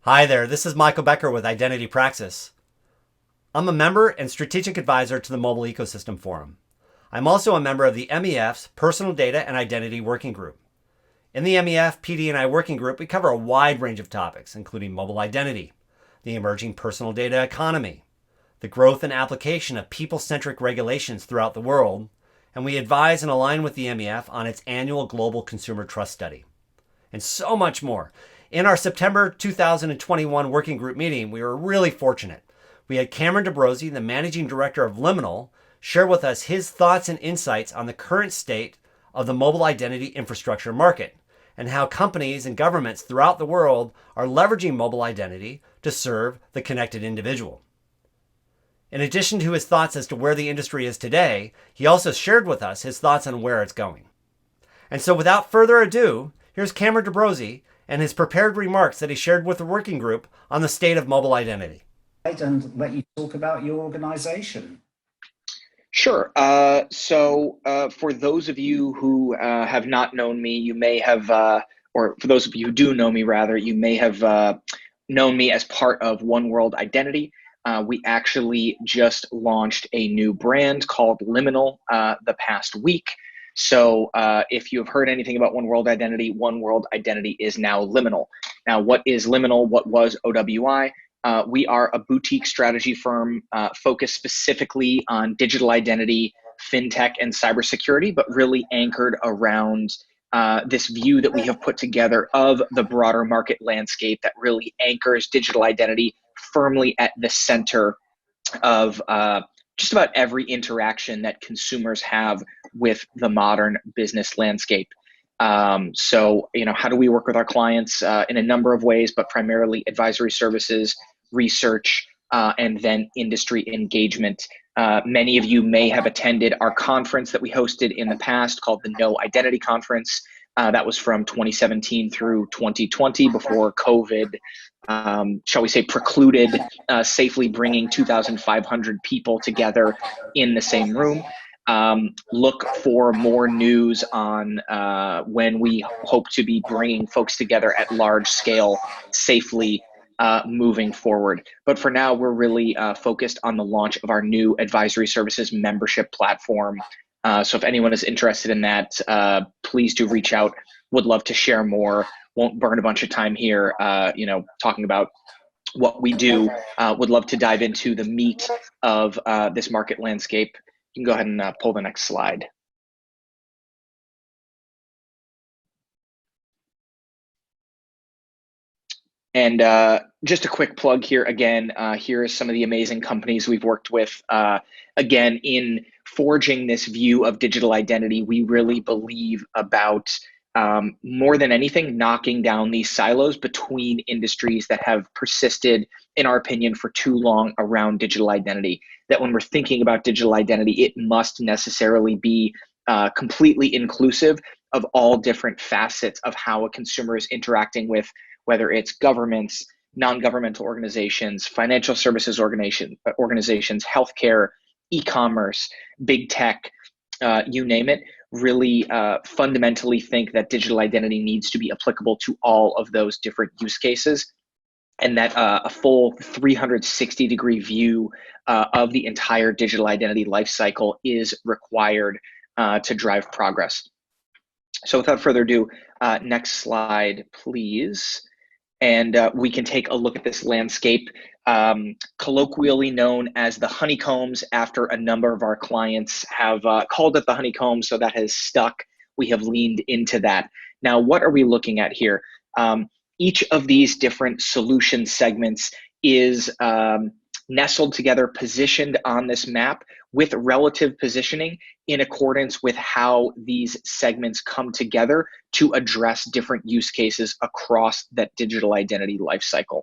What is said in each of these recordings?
Hi there, this is Michael Becker with Identity Praxis. I'm a member and strategic advisor to the Mobile Ecosystem Forum. I'm also a member of the MEFs Personal Data and Identity Working Group. In the MEF PD&I Working Group, we cover a wide range of topics, including mobile identity, the emerging personal data economy, the growth and application of people-centric regulations throughout the world, and we advise and align with the MEF on its annual Global Consumer Trust Study, and so much more. In our September 2021 working group meeting, we were really fortunate. We had Cameron DeBrosi, the managing director of Liminal, share with us his thoughts and insights on the current state of the mobile identity infrastructure market and how companies and governments throughout the world are leveraging mobile identity to serve the connected individual. In addition to his thoughts as to where the industry is today, he also shared with us his thoughts on where it's going. And so without further ado, here's Cameron DeBrosi and his prepared remarks that he shared with the working group on the state of mobile identity. And let you talk about your organization. Sure. For those of you who have not known me, you may have, or for those of you who do know me, rather, you may have known me as part of One World Identity. We actually just launched a new brand called Liminal the past week. So if you have heard anything about One World Identity is now Liminal. Now, what is Liminal? What was OWI? We are a boutique strategy firm focused specifically on digital identity, FinTech, and cybersecurity, but really anchored around this view that we have put together of the broader market landscape that really anchors digital identity firmly at the center of just about every interaction that consumers have with the modern business landscape. How do we work with our clients in a number of ways, but primarily advisory services, research, and then industry engagement. Many of you may have attended our conference that we hosted in the past called the No Identity Conference. That was from 2017 through 2020 before COVID, shall we say, precluded safely bringing 2,500 people together in the same room. Look for more news on when we hope to be bringing folks together at large scale safely moving forward. But for now, we're really focused on the launch of our new advisory services membership platform. So if anyone is interested in that, please do reach out. Would love to share more. Won't burn a bunch of time here, talking about what we do. Would love to dive into the meat of this market landscape. You can go ahead and pull the next slide. And just a quick plug here again, here are some of the amazing companies we've worked with. Again, in forging this view of digital identity, we really believe about more than anything, knocking down these silos between industries that have persisted, in our opinion, for too long around digital identity. That when we're thinking about digital identity, it must necessarily be completely inclusive of all different facets of how a consumer is interacting with, whether it's governments, non-governmental organizations, financial services organizations, healthcare, e-commerce, big tech, you name it. Really fundamentally think that digital identity needs to be applicable to all of those different use cases, and that a full 360-degree view of the entire digital identity lifecycle is required to drive progress. So without further ado, next slide, please. And we can take a look at this landscape, colloquially known as the Honeycombs, after a number of our clients have called it the Honeycombs, so that has stuck. We have leaned into that. Now, what are we looking at here? Each of these different solution segments is nestled together, positioned on this map with relative positioning in accordance with how these segments come together to address different use cases across that digital identity lifecycle.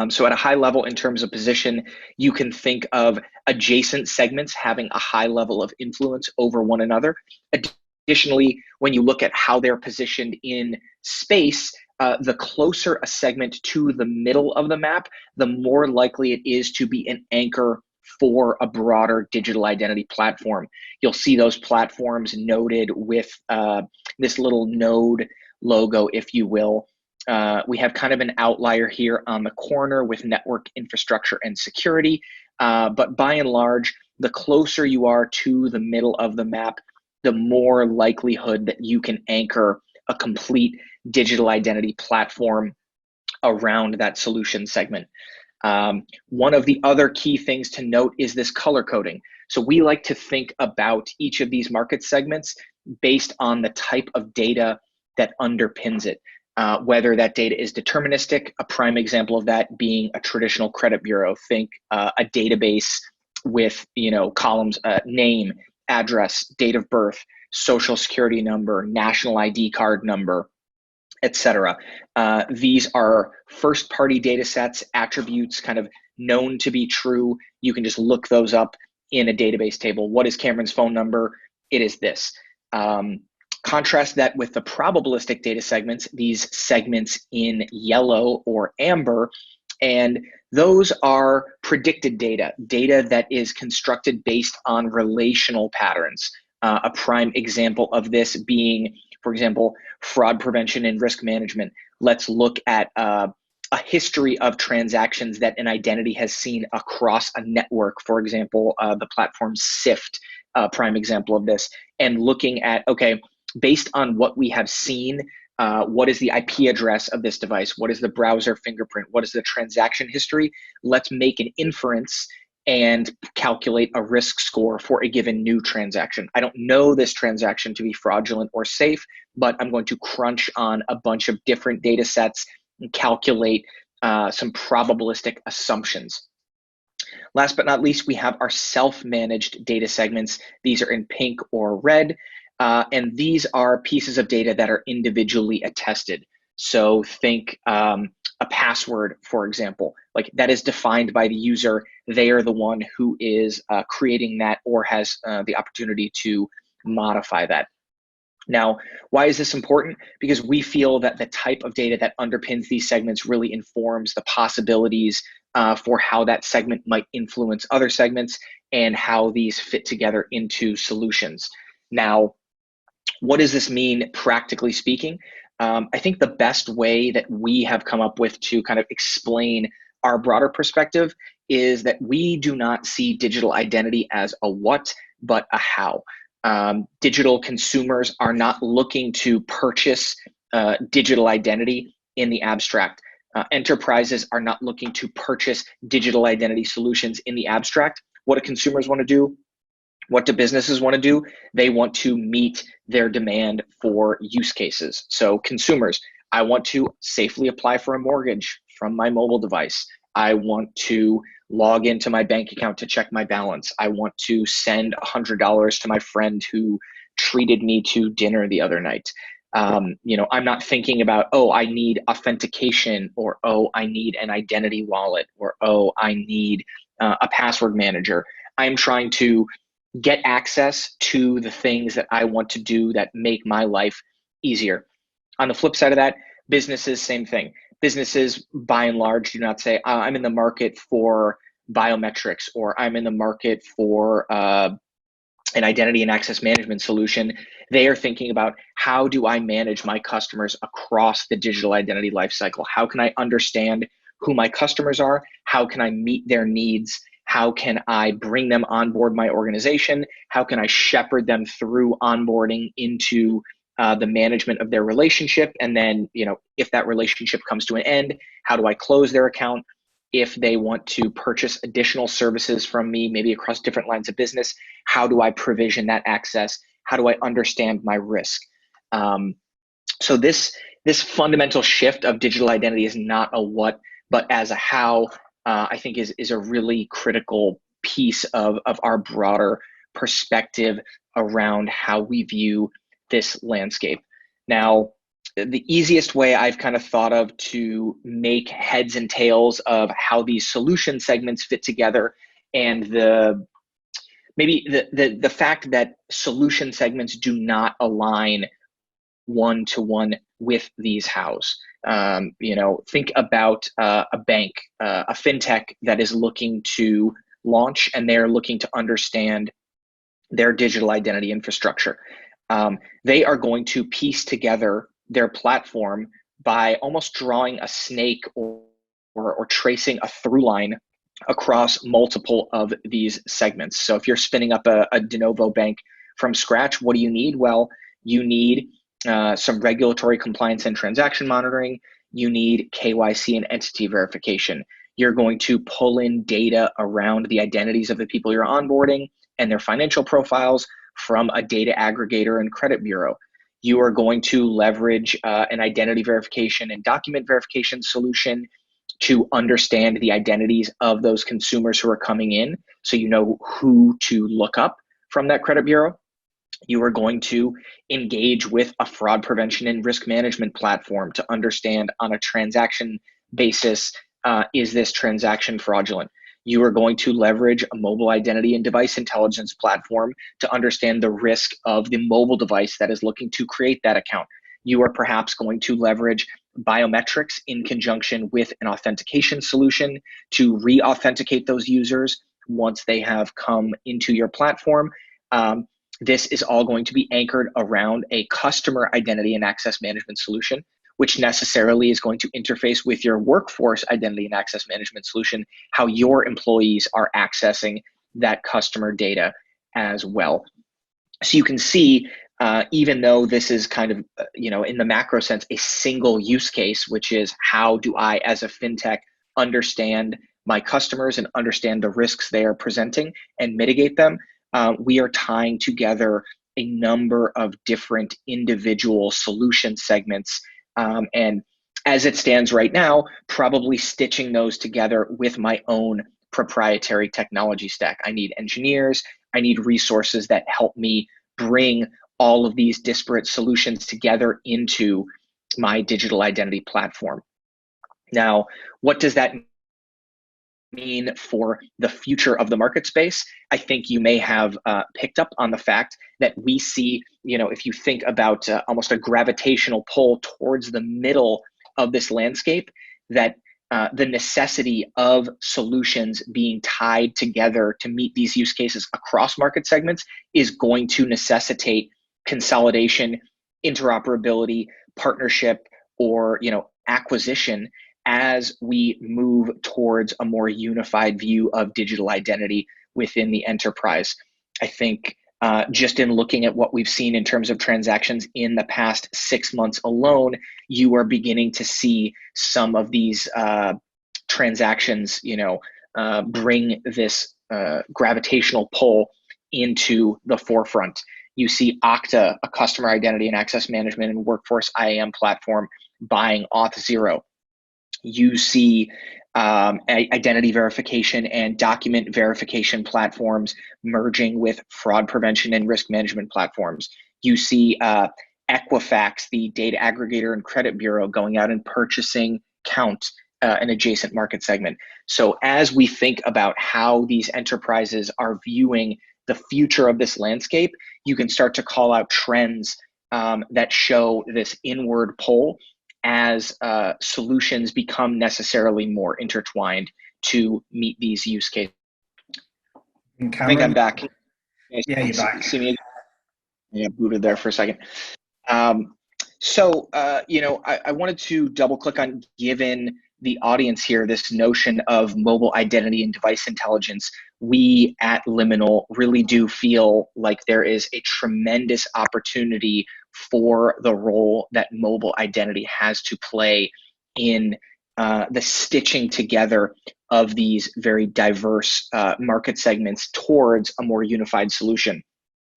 So at a high level in terms of position, you can think of adjacent segments having a high level of influence over one another. Additionally, when you look at how they're positioned in space, the closer a segment to the middle of the map, the more likely it is to be an anchor for a broader digital identity platform. You'll see those platforms noted with this little node logo, if you will. We have kind of an outlier here on the corner with network infrastructure and security. But by and large, the closer you are to the middle of the map, the more likelihood that you can anchor a complete digital identity platform around that solution segment. One of the other key things to note is this color coding. So we like to think about each of these market segments based on the type of data that underpins it. Whether that data is deterministic, a prime example of that being a traditional credit bureau. Think a database with columns, name, address, date of birth, social security number, national ID card number, etc. These are first-party data sets, attributes kind of known to be true. You can just look those up in a database table. What is Cameron's phone number? It is this. Contrast that with the probabilistic data segments, these segments in yellow or amber, and those are predicted data, data that is constructed based on relational patterns. A prime example of this being, for example, fraud prevention and risk management. Let's look at a history of transactions that an identity has seen across a network. For example, the platform Sift, prime example of this, and looking at, okay, based on what we have seen, what is the IP address of this device? What is the browser fingerprint? What is the transaction history? Let's make an inference and calculate a risk score for a given new transaction. I don't know this transaction to be fraudulent or safe, but I'm going to crunch on a bunch of different data sets and calculate some probabilistic assumptions. Last but not least, we have our self-managed data segments. These are in pink or red. And these are pieces of data that are individually attested. So think a password, for example, like that is defined by the user. They are the one who is creating that or has the opportunity to modify that. Now, why is this important? Because we feel that the type of data that underpins these segments really informs the possibilities for how that segment might influence other segments and how these fit together into solutions. Now, what does this mean practically speaking? I think the best way that we have come up with to kind of explain our broader perspective is that we do not see digital identity as a what, but a how. Digital consumers are not looking to purchase digital identity in the abstract. Enterprises are not looking to purchase digital identity solutions in the abstract. What do consumers want to do? What do businesses want to do? They want to meet their demand for use cases. So consumers, I want to safely apply for a mortgage from my mobile device. I want to log into my bank account to check my balance. I want to send $100 to my friend who treated me to dinner the other night. I'm not thinking about, oh, I need authentication, or, oh, I need an identity wallet, or, oh, I need a password manager. I'm trying to get access to the things that I want to do that make my life easier. On the flip side of that, businesses, same thing. Businesses, by and large, do not say, I'm in the market for biometrics, or I'm in the market for an identity and access management solution. They are thinking about, how do I manage my customers across the digital identity lifecycle? How can I understand who my customers are? How can I meet their needs? How can I bring them on board my organization? How can I shepherd them through onboarding into the management of their relationship? And then, if that relationship comes to an end, how do I close their account? If they want to purchase additional services from me, maybe across different lines of business, how do I provision that access? How do I understand my risk? So this fundamental shift of digital identity is not a what, but as a how. I think is a really critical piece of our broader perspective around how we view this landscape. Now, the easiest way I've kind of thought of to make heads and tails of how these solution segments fit together, and the fact that solution segments do not align one-to-one with these hows. Think about a bank, a FinTech that is looking to launch, and they're looking to understand their digital identity infrastructure. They are going to piece together their platform by almost drawing a snake or tracing a through line across multiple of these segments. So if you're spinning up a de novo bank from scratch, what do you need? Well, you need some regulatory compliance and transaction monitoring. You need KYC and entity verification. You're going to pull in data around the identities of the people you're onboarding and their financial profiles from a data aggregator and credit bureau. You are going to leverage an identity verification and document verification solution to understand the identities of those consumers who are coming in, so you know who to look up from that credit bureau. You are going to engage with a fraud prevention and risk management platform to understand on a transaction basis, is this transaction fraudulent? You are going to leverage a mobile identity and device intelligence platform to understand the risk of the mobile device that is looking to create that account. You are perhaps going to leverage biometrics in conjunction with an authentication solution to re-authenticate those users once they have come into your platform. This is all going to be anchored around a customer identity and access management solution, which necessarily is going to interface with your workforce identity and access management solution, how your employees are accessing that customer data as well. So you can see, even though this is kind of, in the macro sense, a single use case, which is how do I, as a FinTech, understand my customers and understand the risks they are presenting and mitigate them, we are tying together a number of different individual solution segments. And as it stands right now, probably stitching those together with my own proprietary technology stack. I need engineers, I need resources that help me bring all of these disparate solutions together into my digital identity platform. Now, what does that mean for the future of the market space? I think you may have picked up on the fact that we see, if you think about almost a gravitational pull towards the middle of this landscape, that the necessity of solutions being tied together to meet these use cases across market segments is going to necessitate consolidation, interoperability, partnership, or acquisition as we move towards a more unified view of digital identity within the enterprise. I think just in looking at what we've seen in terms of transactions in the past 6 months alone, you are beginning to see some of these transactions, bring this gravitational pull into the forefront. You see Okta, a customer identity and access management and workforce IAM platform, buying Auth0. You see identity verification and document verification platforms merging with fraud prevention and risk management platforms. You see Equifax, the data aggregator and credit bureau, going out and purchasing Count, an adjacent market segment. So as we think about how these enterprises are viewing the future of this landscape, you can start to call out trends that show this inward pull as solutions become necessarily more intertwined to meet these use cases. Cameron? I think I'm back. Yeah, you're back. See me again? Yeah, booted there for a second. I wanted to double click on, given the audience here, this notion of mobile identity and device intelligence. We at Liminal really do feel like there is a tremendous opportunity for the role that mobile identity has to play in the stitching together of these very diverse market segments towards a more unified solution.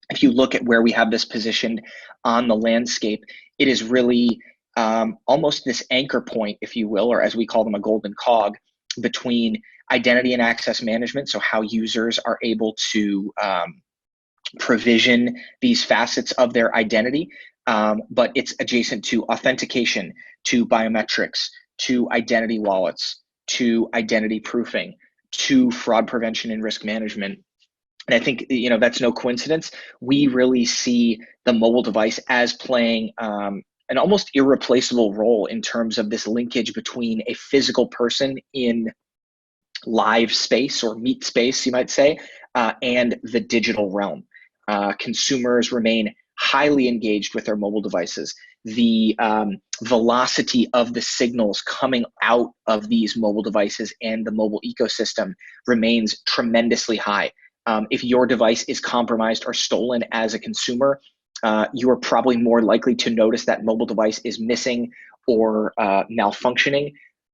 If you look at where we have this positioned on the landscape, it is really almost this anchor point, if you will, or as we call them, a golden cog between identity and access management, so how users are able to provision these facets of their identity, but it's adjacent to authentication, to biometrics, to identity wallets, to identity proofing, to fraud prevention and risk management. And I think that's no coincidence. We really see the mobile device as playing an almost irreplaceable role in terms of this linkage between a physical person in live space or meet space, you might say, and the digital realm. Consumers remain highly engaged with their mobile devices. the velocity of the signals coming out of these mobile devices and the mobile ecosystem remains tremendously high. If your device is compromised or stolen as a consumer, you are probably more likely to notice that mobile device is missing or malfunctioning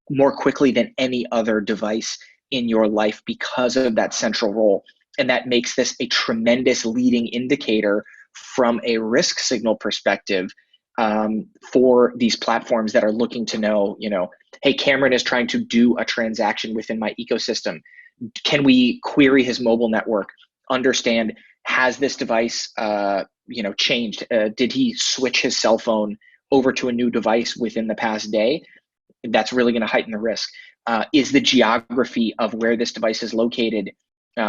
more quickly than any other device in your life because of that central role. And that makes this a tremendous leading indicator from a risk signal perspective for these platforms that are looking to know, hey, Cameron is trying to do a transaction within my ecosystem. Can we query his mobile network, understand, has this device changed? Did he switch his cell phone over to a new device within the past day? That's really going to heighten the risk. Is the geography of where this device is located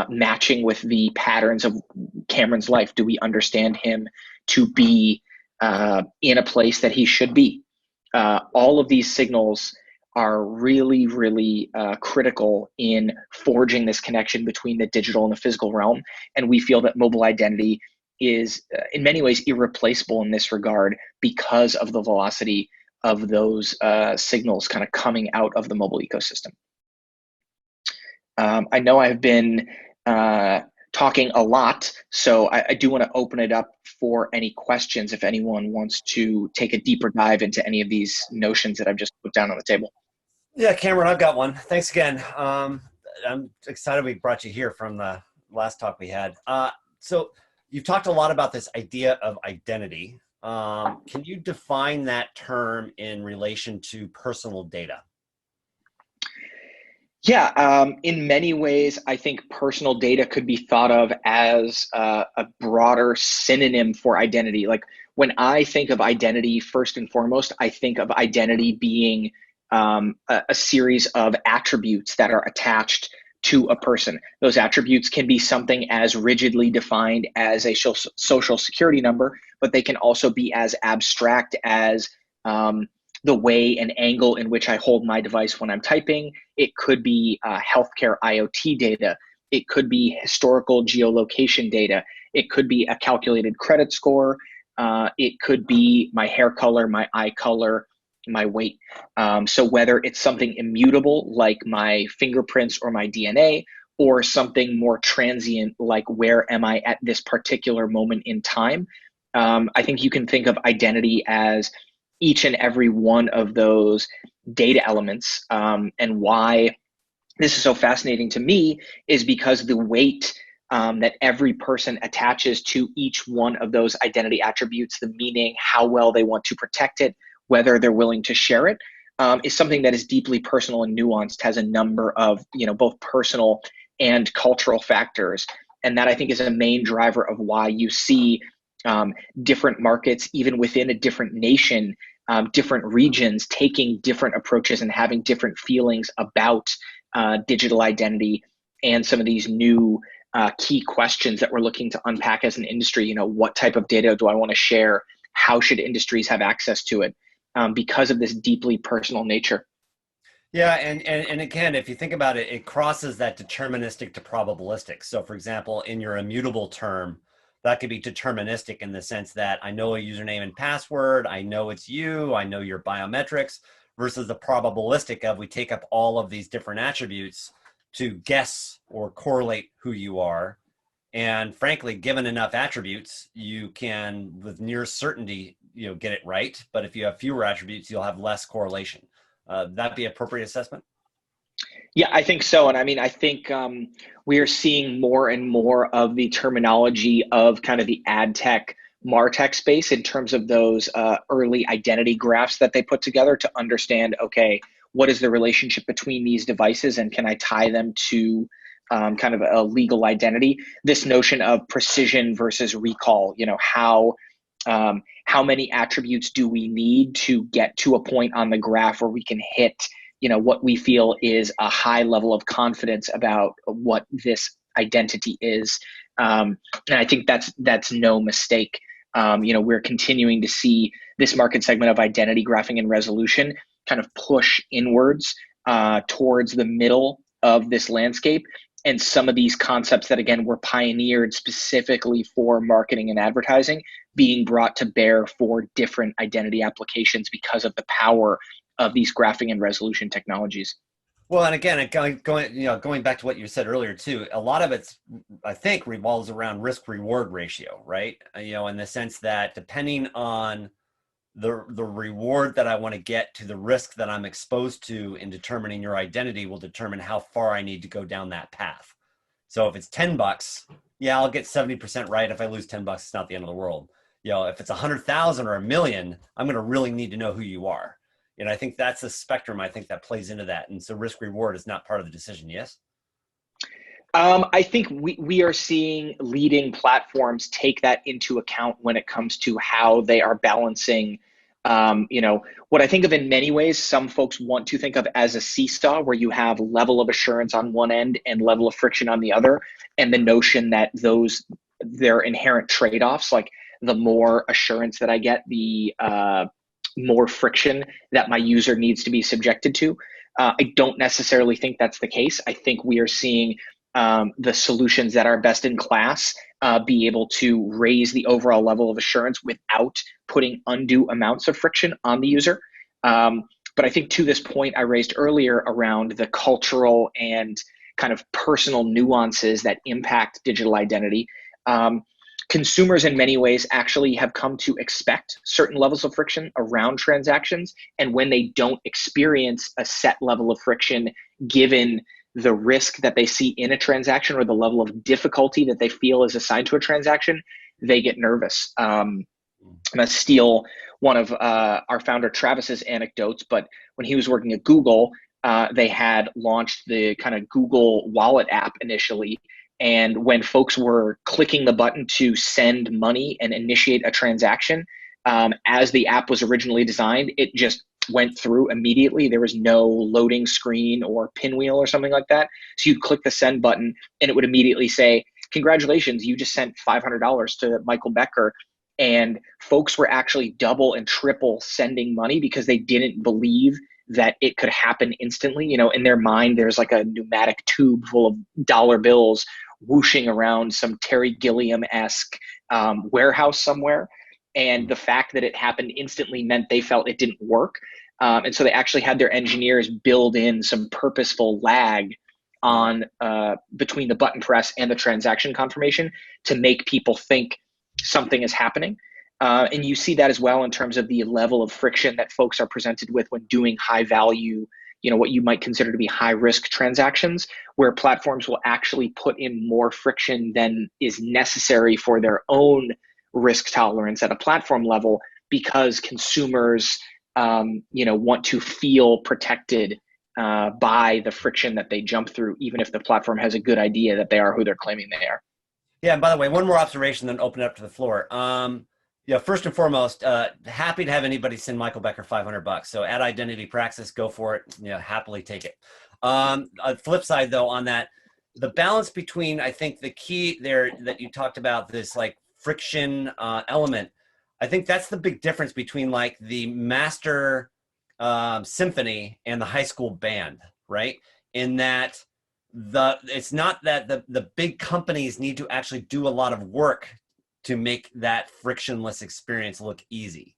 matching with the patterns of Cameron's life? Do we understand him to be in a place that he should be? All of these signals are really, really critical in forging this connection between the digital and the physical realm. And we feel that mobile identity is in many ways irreplaceable in this regard because of the velocity of those signals kind of coming out of the mobile ecosystem. I know I've been talking a lot, so I do want to open it up for any questions if anyone wants to take a deeper dive into any of these notions that I've just put down on the table. Yeah, Cameron, I've got one. Thanks again. I'm excited we brought you here from the last talk we had. So you've talked a lot about this idea of identity. Can you define that term in relation to personal data? Yeah, in many ways, I think personal data could be thought of as a broader synonym for identity. Like when I think of identity, first and foremost, I think of identity being a series of attributes that are attached to a person. Those attributes can be something as rigidly defined as a social security number, but they can also be as abstract as the way and angle in which I hold my device when I'm typing. It could be healthcare IoT data. It could be historical geolocation data. It could be a calculated credit score. It could be my hair color, my eye color, my weight. So whether it's something immutable like my fingerprints or my DNA, or something more transient like where am I at this particular moment in time, I think you can think of identity as each and every one of those data elements. And why this is so fascinating to me is because the weight that every person attaches to each one of those identity attributes, the meaning, how well they want to protect it, whether they're willing to share it, is something that is deeply personal and nuanced, has a number of both personal and cultural factors. And that I think is a main driver of why you see different markets, even within a different nation, different regions taking different approaches and having different feelings about digital identity and some of these new key questions that we're looking to unpack as an industry. What type of data do I want to share? How should industries have access to it? Because of this deeply personal nature. Yeah, and again, if you think about it, it crosses that deterministic to probabilistic. So for example, in your immutable term, that could be deterministic in the sense that I know a username and password, I know it's you, I know your biometrics, versus the probabilistic of we take up all of these different attributes to guess or correlate who you are. And frankly, given enough attributes, you can, with near certainty, get it right. But if you have fewer attributes, you'll have less correlation. That be appropriate assessment? Yeah, I think so. And I think we are seeing more and more of the terminology of kind of the ad tech, MarTech space in terms of those early identity graphs that they put together to understand, okay, what is the relationship between these devices and can I tie them to kind of a legal identity? This notion of precision versus recall, how many attributes do we need to get to a point on the graph where we can hit what we feel is a high level of confidence about what this identity is. And I think that's no mistake. We're continuing to see this market segment of identity graphing and resolution kind of push inwards towards the middle of this landscape. And some of these concepts that, again, were pioneered specifically for marketing and advertising being brought to bear for different identity applications because of the power of these graphing and resolution technologies. Well, and again, going back to what you said earlier too, a lot of it's, I think, revolves around risk-reward ratio, right? In the sense that depending on the reward that I want to get to the risk that I'm exposed to in determining your identity will determine how far I need to go down that path. So if it's $10, yeah, I'll get 70% right. If I lose $10, it's not the end of the world. If it's 100,000 or 1,000,000, I'm going to really need to know who you are. And I think that's the spectrum, I think, that plays into that. And so risk reward is not part of the decision, yes? I think we are seeing leading platforms take that into account when it comes to how they are balancing, what I think of in many ways, some folks want to think of as a seesaw, where you have level of assurance on one end and level of friction on the other. And the notion that they're inherent trade-offs, like the more assurance that I get, the more friction that my user needs to be subjected to. I don't necessarily think that's the case. I think we are seeing the solutions that are best in class be able to raise the overall level of assurance without putting undue amounts of friction on the user. But I think to this point I raised earlier around the cultural and kind of personal nuances that impact digital identity, consumers in many ways actually have come to expect certain levels of friction around transactions. And when they don't experience a set level of friction, given the risk that they see in a transaction or the level of difficulty that they feel is assigned to a transaction, they get nervous. I'm going to steal one of our founder Travis's anecdotes, but when he was working at Google, they had launched the kind of Google Wallet app initially. And when folks were clicking the button to send money and initiate a transaction, as the app was originally designed, it just went through immediately. There was no loading screen or pinwheel or something like that. So you'd click the send button and it would immediately say, congratulations, you just sent $500 to Michael Becker. And folks were actually double and triple sending money because they didn't believe that it could happen instantly. In their mind, there's like a pneumatic tube full of dollar bills whooshing around some Terry Gilliam-esque warehouse somewhere. And the fact that it happened instantly meant they felt it didn't work. And so they actually had their engineers build in some purposeful lag on between the button press and the transaction confirmation to make people think something is happening. And you see that as well in terms of the level of friction that folks are presented with when doing high value, what you might consider to be high risk transactions, where platforms will actually put in more friction than is necessary for their own risk tolerance at a platform level, because consumers, want to feel protected by the friction that they jump through, even if the platform has a good idea that they are who they're claiming they are. Yeah, and by the way, one more observation, then open it up to the floor. First and foremost, happy to have anybody send Michael Becker $500. So at Identity Praxis, go for it. Happily take it. Flip side though, on that, the balance between, I think the key there that you talked about, this like friction element, I think that's the big difference between like the master symphony and the high school band, right? In that it's not that the big companies need to actually do a lot of work to make that frictionless experience look easy,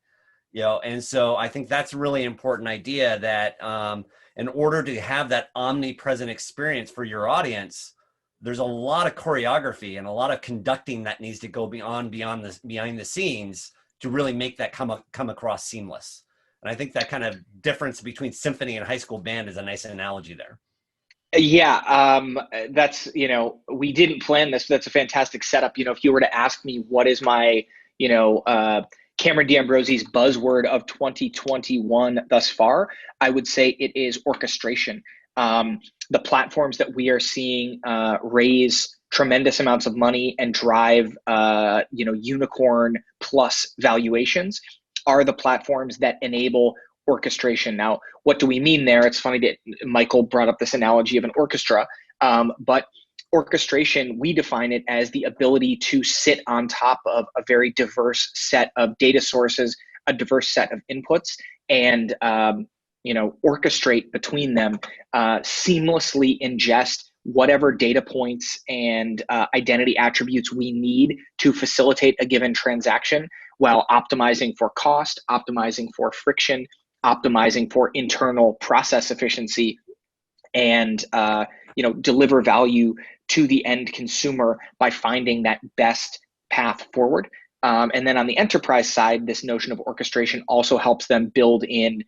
and so I think that's a really important idea, that in order to have that omnipresent experience for your audience, there's a lot of choreography and a lot of conducting that needs to go behind the scenes to really make that come across seamless. And I think that kind of difference between symphony and high school band is a nice analogy there. Yeah, that's, we didn't plan this. That's a fantastic setup. If you were to ask me what is my, Cameron D'Ambrosi's buzzword of 2021 thus far, I would say it is orchestration. The platforms that we are seeing raise tremendous amounts of money and drive, unicorn plus valuations are the platforms that enable orchestration. Now, what do we mean there? It's funny that Michael brought up this analogy of an orchestra, but orchestration, we define it as the ability to sit on top of a very diverse set of data sources, a diverse set of inputs, and orchestrate between them, seamlessly ingest whatever data points and identity attributes we need to facilitate a given transaction while optimizing for cost, optimizing for friction, optimizing for internal process efficiency, and deliver value to the end consumer by finding that best path forward. And then on the enterprise side, this notion of orchestration also helps them build in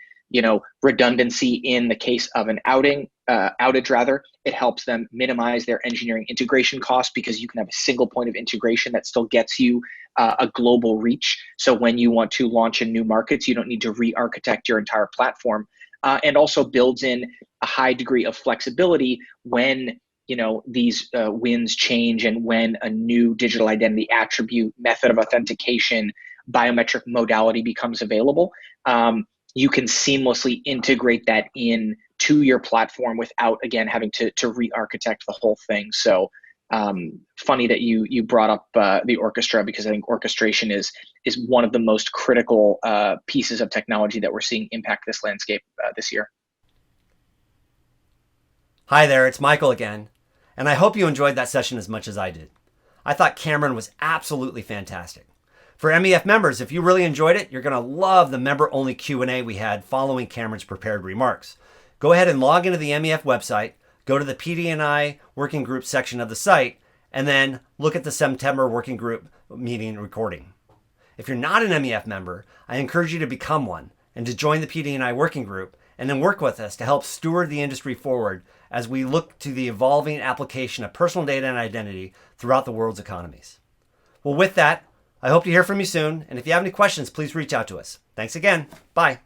redundancy in the case of an outage rather. It helps them minimize their engineering integration costs because you can have a single point of integration that still gets you a global reach. So when you want to launch in new markets, you don't need to re-architect your entire platform. And also builds in a high degree of flexibility when these winds change and when a new digital identity attribute, method of authentication, biometric modality becomes available. You can seamlessly integrate that in to your platform without, again, having to re-architect the whole thing. So funny that you brought up the orchestra, because I think orchestration is one of the most critical pieces of technology that we're seeing impact this landscape this year. Hi there, it's Michael again, and I hope you enjoyed that session as much as I did. I thought Cameron was absolutely fantastic. For MEF members, if you really enjoyed it, you're going to love the member-only Q&A we had following Cameron's prepared remarks. Go ahead and log into the MEF website, go to the PD&I working group section of the site, and then look at the September working group meeting recording. If you're not an MEF member, I encourage you to become one and to join the PD&I working group and then work with us to help steward the industry forward as we look to the evolving application of personal data and identity throughout the world's economies. Well, with that, I hope to hear from you soon, and if you have any questions, please reach out to us. Thanks again. Bye.